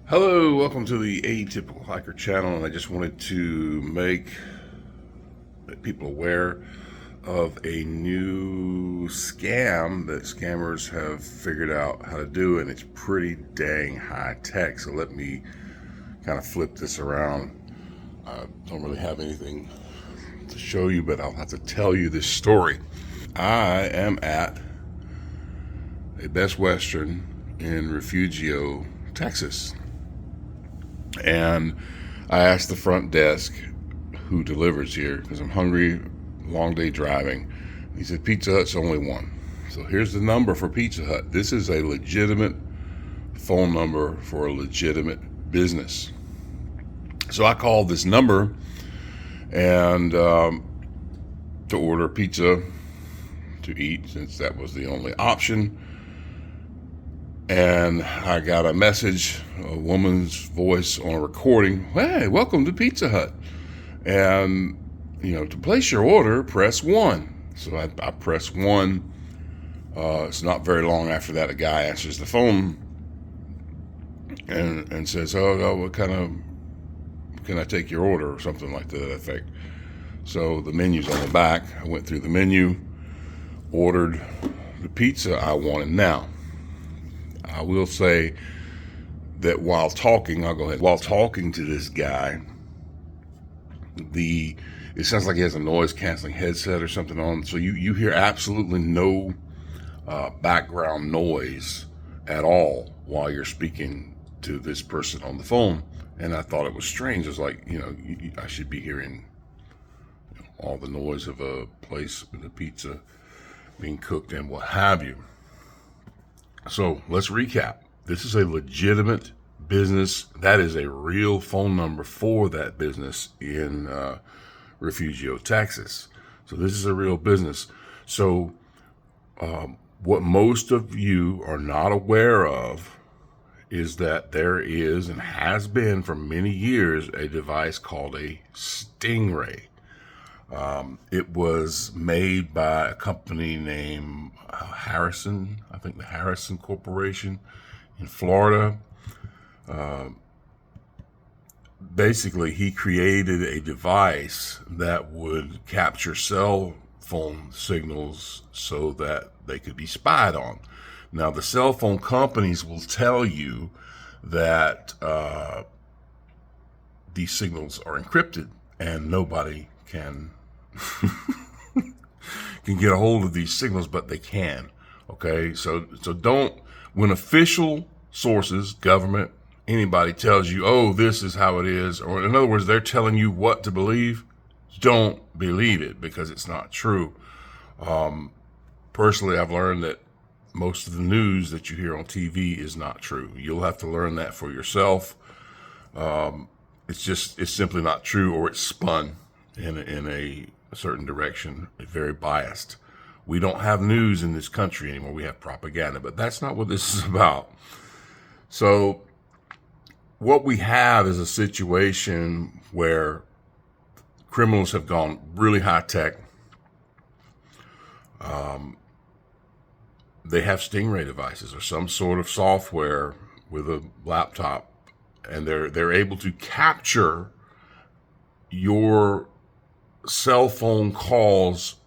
Hello, welcome to the Atypical Hiker channel, and I just wanted to make people aware of a new scam that scammers have figured out how to do, and it's pretty dang high tech. So let me kind of flip this around. I don't really have anything to show you, but I'll have to tell you this story. I am at a Best Western in Refugio, Texas. And I asked the front desk who delivers here because I'm hungry, long day driving. He said Pizza Hut's only one. So here's the number for Pizza Hut. This is a legitimate phone number for a legitimate business. So I called this number and to order pizza to eat, since that was the only option. And I got a message, a woman's voice on a recording. Hey, welcome to Pizza Hut. And, to place your order, press 1. So I press 1. It's not very long after that, a guy answers the phone and says, oh, what kind of, can I take your order, or something like that effect. So the menu's on the back. I went through the menu, ordered the pizza I wanted. Now, I will say that while talking to this guy, it sounds like he has a noise canceling headset or something on, so you hear absolutely no background noise at all while you're speaking to this person on the phone. And I thought it was strange. It's like, I should be hearing all the noise of a place with a pizza being cooked and what have you. So let's recap. This is a legitimate business. That is a real phone number for that business in Refugio, Texas. So this is a real business. So what most of you are not aware of is that there is, and has been for many years, a device called a Stingray. It was made by a company named Harrison, I think the Harrison Corporation in Florida. Basically, he created a device that would capture cell phone signals so that they could be spied on. Now, the cell phone companies will tell you that these signals are encrypted and nobody can get a hold of these signals, but they can. Okay, so don't, when official sources, government, anybody tells you, oh, this is how it is, or in other words, they're telling you what to believe, don't believe it, because it's not true. Personally, I've learned that most of the news that you hear on TV is not true. You'll have to learn that for yourself. It's simply not true, or it's spun in a certain direction, very biased. We don't have news in this country anymore. We have propaganda, but that's not what this is about. So what we have is a situation where criminals have gone really high tech. They have Stingray devices or some sort of software with a laptop, and they're able to capture your cell phone calls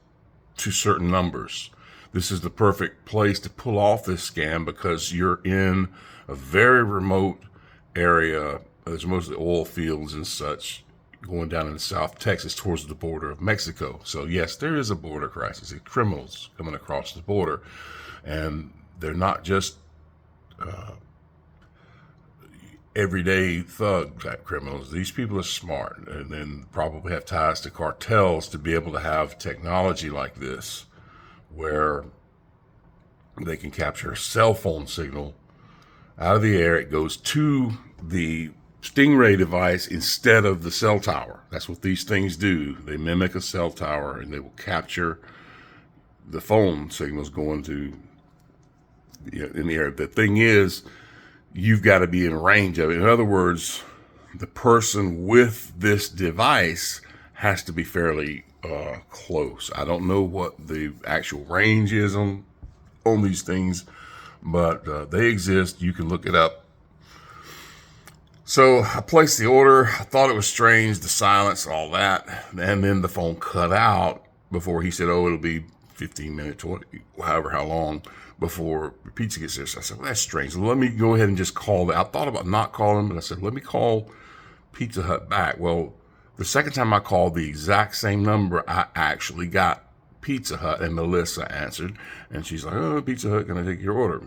to certain numbers. This is the perfect place to pull off this scam because you're in a very remote area. There's mostly oil fields and such going down in South Texas towards the border of Mexico. So yes, there is a border crisis. It's criminals coming across the border, and they're not just everyday thug type criminals. These people are smart and then probably have ties to cartels to be able to have technology like this where they can capture a cell phone signal out of the air. It goes to the Stingray device instead of the cell tower. That's what these things do. They mimic a cell tower, and they will capture the phone signals going to in the air. The thing is, you've got to be in range of it. In other words, the person with this device has to be fairly close. I don't know what the actual range is on these things, but they exist. You can look it up. So I placed the order. I thought it was strange, the silence, all that. And then the phone cut out before he said, oh, it'll be 15 minutes, however, how long before the pizza gets there. So I said, well, that's strange. So let me go ahead and just call that. I thought about not calling, but I said, let me call Pizza Hut back. Well, the second time I called the exact same number, I actually got Pizza Hut, and Melissa answered. And she's like, oh, Pizza Hut, can I take your order?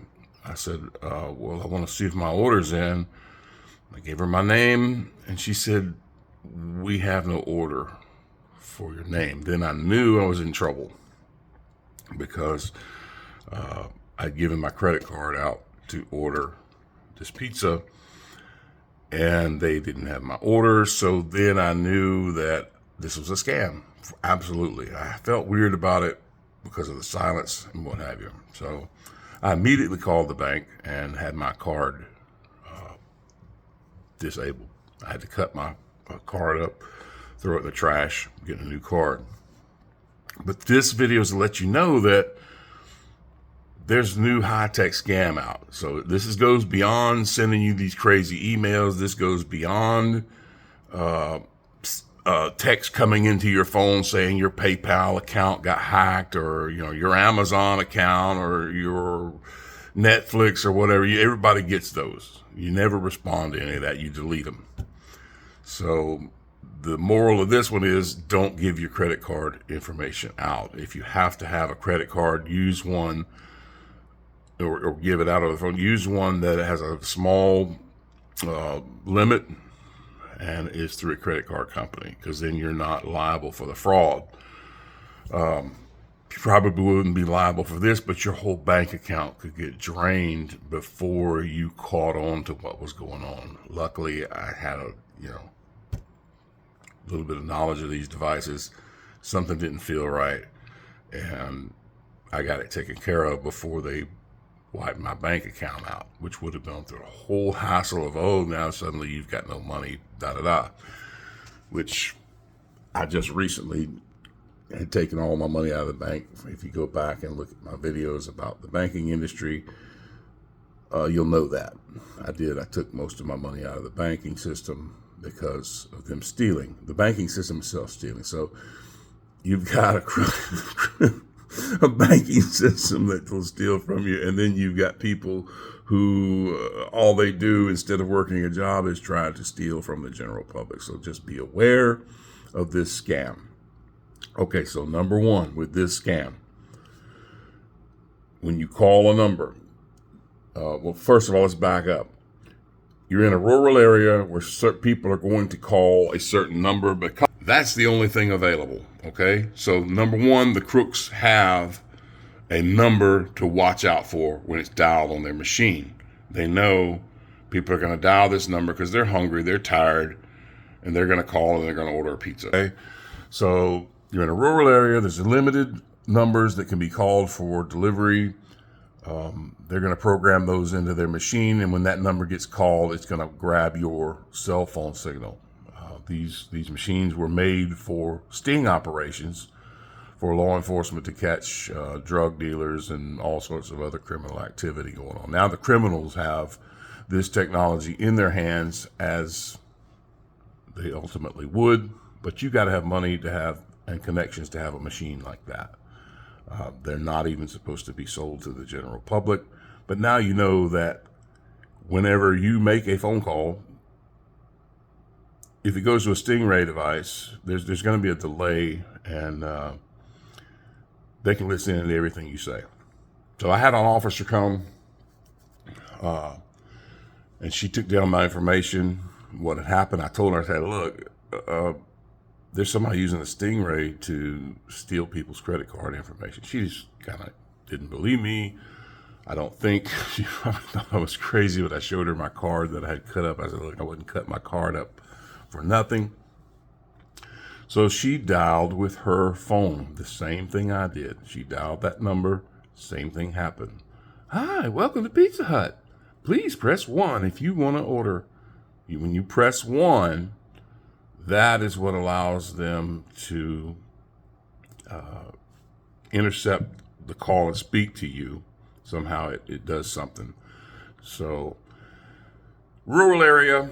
I said, well, I want to see if my order's in. I gave her my name, and she said, we have no order for your name. Then I knew I was in trouble because I'd given my credit card out to order this pizza, and they didn't have my order. So then I knew that this was a scam. Absolutely. I felt weird about it because of the silence and what have you. So I immediately called the bank and had my card disabled. I had to cut my card up, throw it in the trash, get a new card. But this video is to let you know that there's new high-tech scam out. So this goes beyond sending you these crazy emails. This goes beyond text coming into your phone saying your PayPal account got hacked, or your Amazon account, or your Netflix, or whatever. Everybody gets those. You never respond to any of that. You delete them. So the moral of this one is, don't give your credit card information out. If you have to have a credit card, use one, or give it out over the phone. Use one that has a small limit and is through a credit card company, because then you're not liable for the fraud. You probably wouldn't be liable for this, but your whole bank account could get drained before you caught on to what was going on. Luckily, I had a little bit of knowledge of these devices. Something didn't feel right, and I got it taken care of before they wiped my bank account out, which would have gone through a whole hassle of, oh, now suddenly you've got no money, da-da-da, which I just recently had taken all my money out of the bank. If you go back and look at my videos about the banking industry, you'll know that. I took most of my money out of the banking system because of them stealing. The banking system itself stealing. So you've got a banking system that will steal from you, and then you've got people who all they do instead of working a job is try to steal from the general public. So just be aware of this scam. Okay, so number one with this scam, when you call a number, well, first of all, let's back up. You're in a rural area where certain people are going to call a certain number because that's the only thing available, okay? So number one, the crooks have a number to watch out for when it's dialed on their machine. They know people are going to dial this number because they're hungry, they're tired, and they're going to call and they're going to order a pizza, okay? So you're in a rural area, there's limited numbers that can be called for delivery. They're going to program those into their machine, and when that number gets called, it's going to grab your cell phone signal. These machines were made for sting operations, for law enforcement to catch drug dealers and all sorts of other criminal activity going on. Now the criminals have this technology in their hands, as they ultimately would, but you got to have money to have and connections to have a machine like that. They're not even supposed to be sold to the general public. But now you know that whenever you make a phone call, if it goes to a Stingray device, there's going to be a delay, and they can listen to everything you say. So I had an officer come, and she took down my information, what had happened. I told her, I said, look, there's somebody using a Stingray to steal people's credit card information. She just kind of didn't believe me. I don't think she probably thought I was crazy, but I showed her my card that I had cut up. I said, look, I wouldn't cut my card up for nothing. So she dialed with her phone the same thing I did. She dialed that number, same thing happened. Hi, welcome to Pizza Hut. Please press 1 if you want to order. When you press 1, that is what allows them to intercept the call and speak to you. Somehow it does something. So, rural area,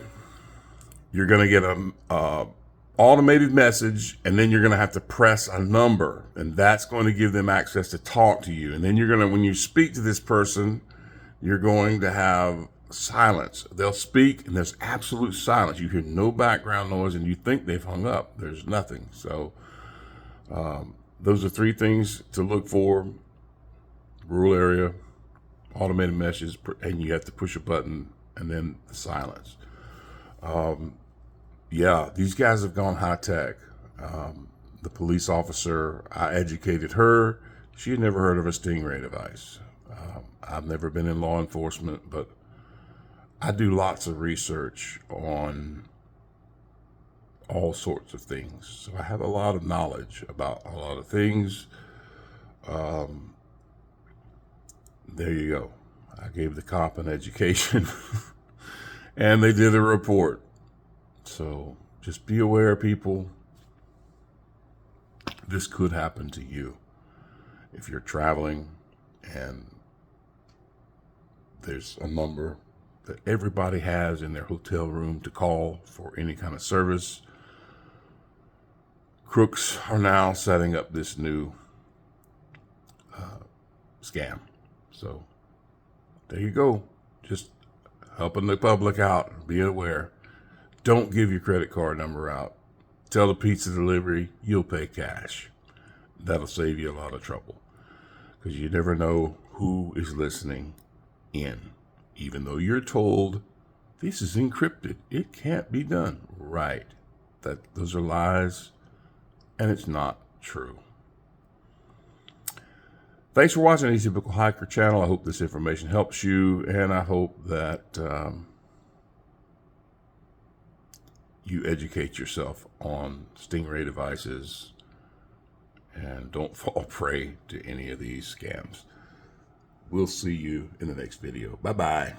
you're going to get a automated message, and then you're going to have to press a number, and that's going to give them access to talk to you. And then you're going to, when you speak to this person, you're going to have silence. They'll speak and there's absolute silence. You hear no background noise and you think they've hung up. There's nothing. So those are 3 things to look for: rural area, automated message, and you have to push a button, and then the silence. Yeah, these guys have gone high tech. The police officer, I educated her. She had never heard of a Stingray device. I've never been in law enforcement, but I do lots of research on all sorts of things. So I have a lot of knowledge about a lot of things. There you go. I gave the cop an education and they did a report. So just be aware, people. This could happen to you if you're traveling and there's a number that everybody has in their hotel room to call for any kind of service. Crooks are now setting up this new scam. So there you go. Just helping the public out. Be aware. Don't give your credit card number out. Tell the pizza delivery you'll pay cash. That'll save you a lot of trouble, because you never know who is listening in. Even though you're told this is encrypted, it can't be done. Right. Those are lies, and it's not true. Thanks for watching the Atypical Hiker channel. I hope this information helps you, and I hope that you educate yourself on Stingray devices and don't fall prey to any of these scams. We'll see you in the next video. Bye-bye.